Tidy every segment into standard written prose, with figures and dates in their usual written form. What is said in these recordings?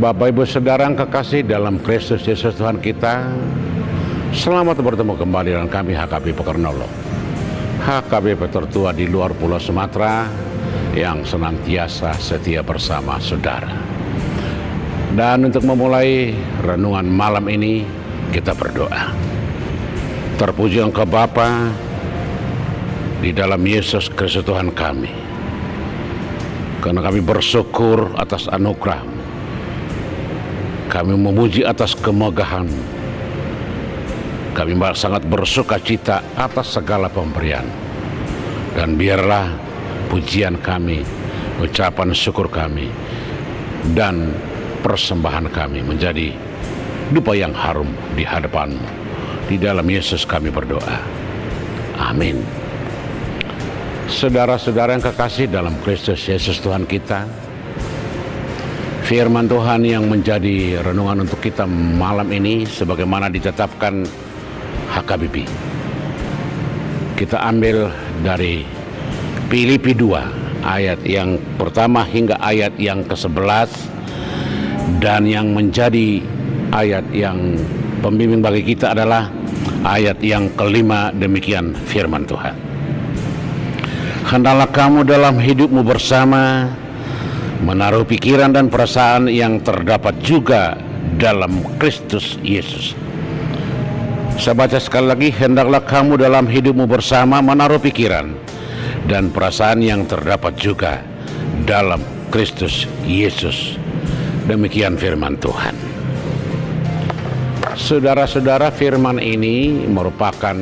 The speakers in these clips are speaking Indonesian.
Bapak Ibu Saudara yang kekasih dalam Kristus Yesus Tuhan kita, selamat bertemu kembali dengan kami HKBP Pekarnolo, HKBP tertua di luar Pulau Sumatera yang senantiasa setia bersama saudara. Dan untuk memulai renungan malam ini, kita berdoa. Terpuji Engkau Bapa di dalam Yesus Kristus Tuhan kami, karena kami bersyukur atas anugerah. Kami memuji atas kemegahan. Kami sangat bersuka cita atas segala pemberian. Dan biarlah pujian kami, ucapan syukur kami, dan persembahan kami menjadi dupa yang harum di hadapan-Mu. Di dalam Yesus kami berdoa. Amin. Saudara-saudara yang kekasih dalam Kristus Yesus Tuhan kita, firman Tuhan yang menjadi renungan untuk kita malam ini sebagaimana ditetapkan HKBP. Kita ambil dari Filipi 2 ayat yang pertama hingga ayat yang ke-11, dan yang menjadi ayat yang pembimbing bagi kita adalah ayat yang ke-5. Demikian firman Tuhan. Hendaklah kamu dalam hidupmu bersama menaruh pikiran dan perasaan yang terdapat juga dalam Kristus Yesus. Saya baca sekali lagi, hendaklah kamu dalam hidupmu bersama menaruh pikiran dan perasaan yang terdapat juga dalam Kristus Yesus. Demikian firman Tuhan. Saudara-saudara, firman ini merupakan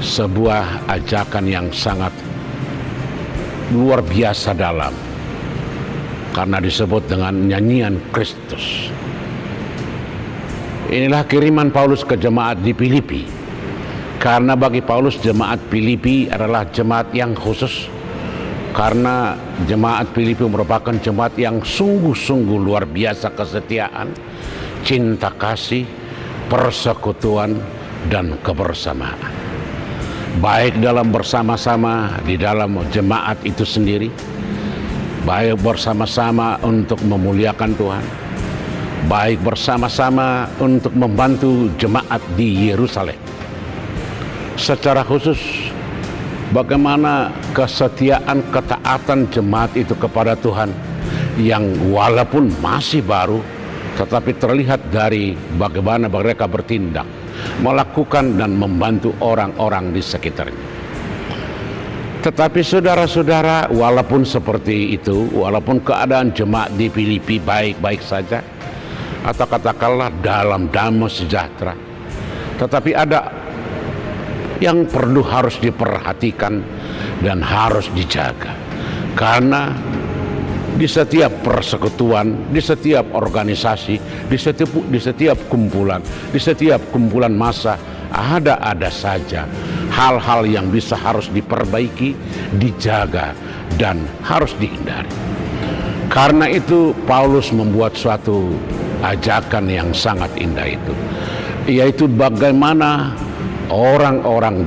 sebuah ajakan yang sangat luar biasa dalam, karena disebut dengan nyanyian Kristus. Inilah kiriman Paulus ke jemaat di Filipi. Karena bagi Paulus jemaat Filipi adalah jemaat yang khusus, karena jemaat Filipi merupakan jemaat yang sungguh-sungguh luar biasa kesetiaan, cinta kasih, persekutuan, dan kebersamaan. Baik dalam bersama-sama di dalam jemaat itu sendiri, baik bersama-sama untuk memuliakan Tuhan, baik bersama-sama untuk membantu jemaat di Yerusalem. Secara khusus, bagaimana kesetiaan, ketaatan jemaat itu kepada Tuhan yang walaupun masih baru, tetapi terlihat dari bagaimana mereka bertindak, melakukan dan membantu orang-orang di sekitarnya. Tetapi saudara-saudara, walaupun seperti itu, walaupun keadaan jemaat di Filipi baik-baik saja, atau katakanlah dalam damai sejahtera, tetapi ada yang perlu harus diperhatikan dan harus dijaga. Karena di setiap persekutuan, di setiap organisasi, di setiap kumpulan massa, ada saja hal-hal yang bisa harus diperbaiki, dijaga, dan harus dihindari. Karena itu Paulus membuat suatu ajakan yang sangat indah itu, yaitu bagaimana orang-orang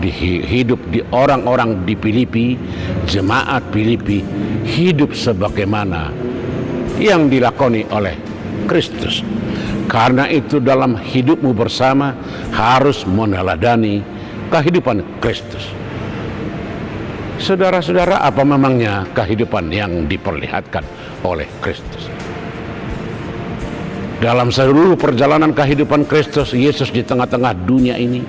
orang-orang di Filipi, jemaat Filipi, hidup sebagaimana yang dilakoni oleh Kristus. Karena itu dalam hidupmu bersama harus meneladani kehidupan Kristus. Saudara-saudara, apa memangnya kehidupan yang diperlihatkan oleh Kristus? Dalam seluruh perjalanan kehidupan Kristus Yesus di tengah-tengah dunia ini,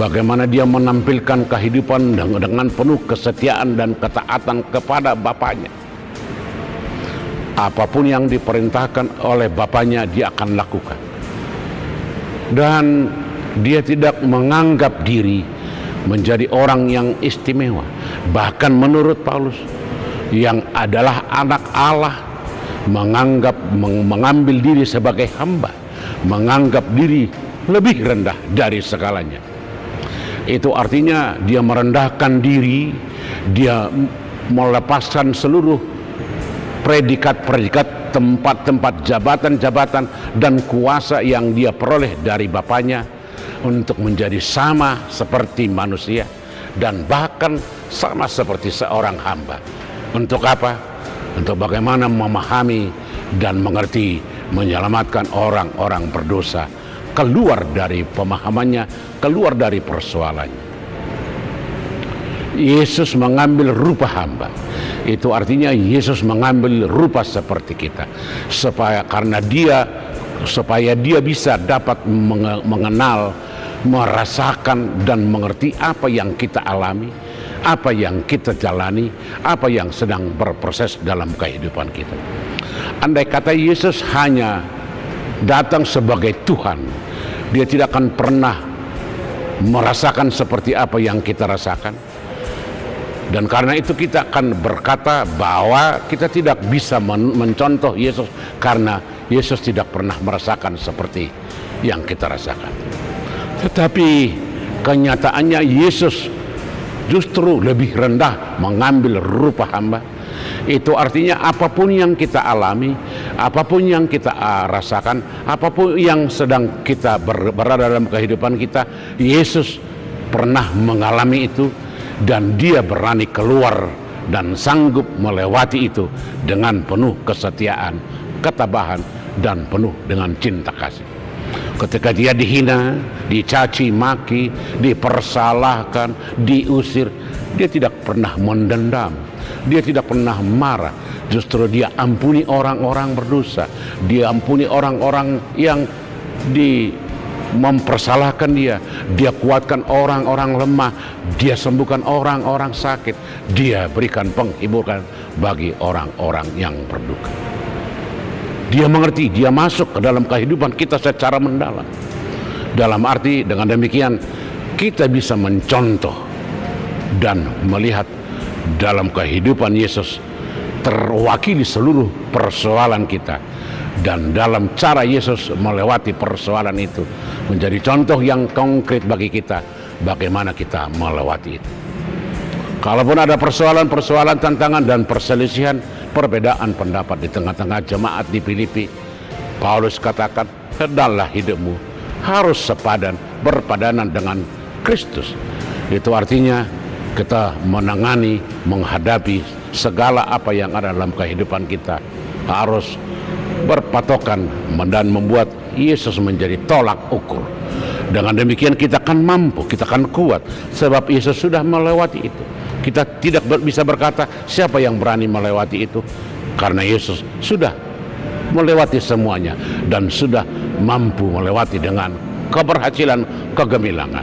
bagaimana dia menampilkan kehidupan dengan penuh kesetiaan dan ketaatan kepada Bapaknya. Apapun yang diperintahkan oleh Bapaknya dia akan lakukan. Dan dia tidak menganggap diri menjadi orang yang istimewa. Bahkan menurut Paulus, yang adalah anak Allah, mengambil diri sebagai hamba, menganggap diri lebih rendah dari segalanya. Itu artinya dia merendahkan diri, dia melepaskan seluruh predikat-predikat, tempat-tempat jabatan-jabatan dan kuasa yang dia peroleh dari Bapaknya untuk menjadi sama seperti manusia dan bahkan sama seperti seorang hamba. Untuk apa? Untuk bagaimana memahami dan mengerti menyelamatkan orang-orang berdosa keluar dari pemahamannya, keluar dari persoalannya. Yesus mengambil rupa hamba. Itu artinya Yesus mengambil rupa seperti kita, supaya dia bisa dapat mengenal, merasakan dan mengerti apa yang kita alami, apa yang kita jalani, apa yang sedang berproses dalam kehidupan kita. Andai kata Yesus hanya datang sebagai Tuhan, dia tidak akan pernah merasakan seperti apa yang kita rasakan. Dan karena itu kita akan berkata bahwa kita tidak bisa mencontoh Yesus, karena Yesus tidak pernah merasakan seperti yang kita rasakan. Tetapi kenyataannya Yesus justru lebih rendah, mengambil rupa hamba. Itu artinya apapun yang kita alami, apapun yang kita rasakan, apapun yang sedang kita berada dalam kehidupan kita, Yesus pernah mengalami itu. Dan dia berani keluar dan sanggup melewati itu dengan penuh kesetiaan, ketabahan, dan penuh dengan cinta kasih. Ketika dia dihina, dicaci maki, dipersalahkan, diusir, dia tidak pernah mendendam, dia tidak pernah marah. Justru dia ampuni orang-orang berdosa, dia ampuni orang-orang yang mempersalahkan dia kuatkan orang-orang lemah, dia sembuhkan orang-orang sakit, dia berikan penghiburan bagi orang-orang yang berduka. Dia mengerti, dia masuk ke dalam kehidupan kita secara mendalam. Dalam arti dengan demikian kita bisa mencontoh dan melihat dalam kehidupan Yesus terwakili seluruh persoalan kita. Dan dalam cara Yesus melewati persoalan itu menjadi contoh yang konkret bagi kita, bagaimana kita melewati itu. Kalaupun ada persoalan-persoalan, tantangan dan perselisihan, perbedaan pendapat di tengah-tengah jemaat di Filipi, Paulus katakan, hendaklah hidupmu harus sepadan, berpadanan dengan Kristus. Itu artinya kita menghadapi segala apa yang ada dalam kehidupan kita harus berpatokan dan membuat Yesus menjadi tolak ukur. Dengan demikian kita akan mampu, kita akan kuat, sebab Yesus sudah melewati itu. Kita tidak bisa berkata siapa yang berani melewati itu, karena Yesus sudah melewati semuanya dan sudah mampu melewati dengan keberhasilan, kegemilangan,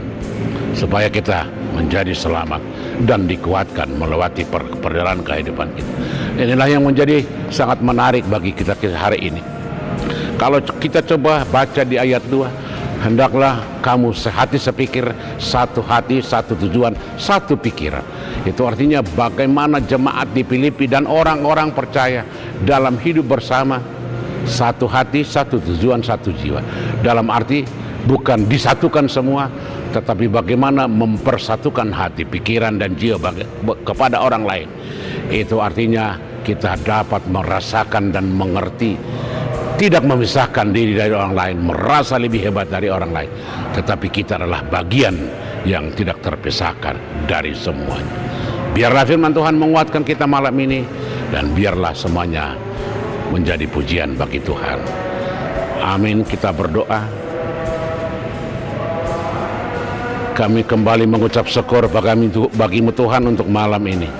supaya kita menjadi selamat dan dikuatkan melewati perjalanan kehidupan kita. Inilah yang menjadi sangat menarik bagi kita hari ini. Kalau kita coba baca di ayat 2, hendaklah kamu sehati sepikir, satu hati, satu tujuan, satu pikiran. Itu artinya bagaimana jemaat di Filipi dan orang-orang percaya dalam hidup bersama, satu hati, satu tujuan, satu jiwa. Dalam arti bukan disatukan semua, tetapi bagaimana mempersatukan hati, pikiran, dan jiwa kepada orang lain. Itu artinya kita dapat merasakan dan mengerti, tidak memisahkan diri dari orang lain, merasa lebih hebat dari orang lain, tetapi kita adalah bagian yang tidak terpisahkan dari semuanya. Biarlah firman Tuhan menguatkan kita malam ini, dan biarlah semuanya menjadi pujian bagi Tuhan. Amin. Kita berdoa. Kami kembali mengucap syukur bagimu Tuhan untuk malam ini,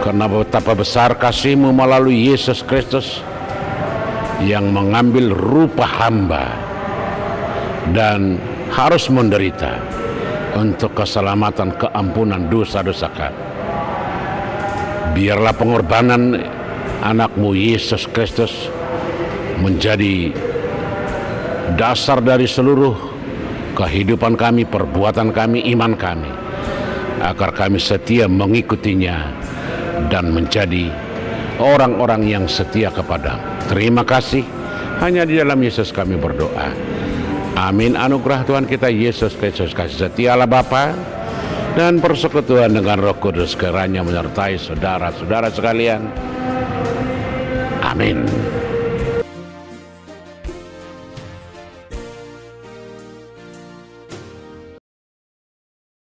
karena betapa besar kasih-Mu melalui Yesus Kristus yang mengambil rupa hamba dan harus menderita untuk keselamatan, keampunan dosa-dosa kami. Biarlah pengorbanan anak-Mu Yesus Kristus menjadi dasar dari seluruh kehidupan kami, perbuatan kami, iman kami, agar kami setia mengikutinya dan menjadi orang-orang yang setia kepada. Terima kasih. Hanya di dalam Yesus kami berdoa. Amin. Anugerah Tuhan kita Yesus Kristus, kasih setia Allah Bapa, dan persekutuan dengan Roh Kudus kiranya menyertai saudara-saudara sekalian. Amin.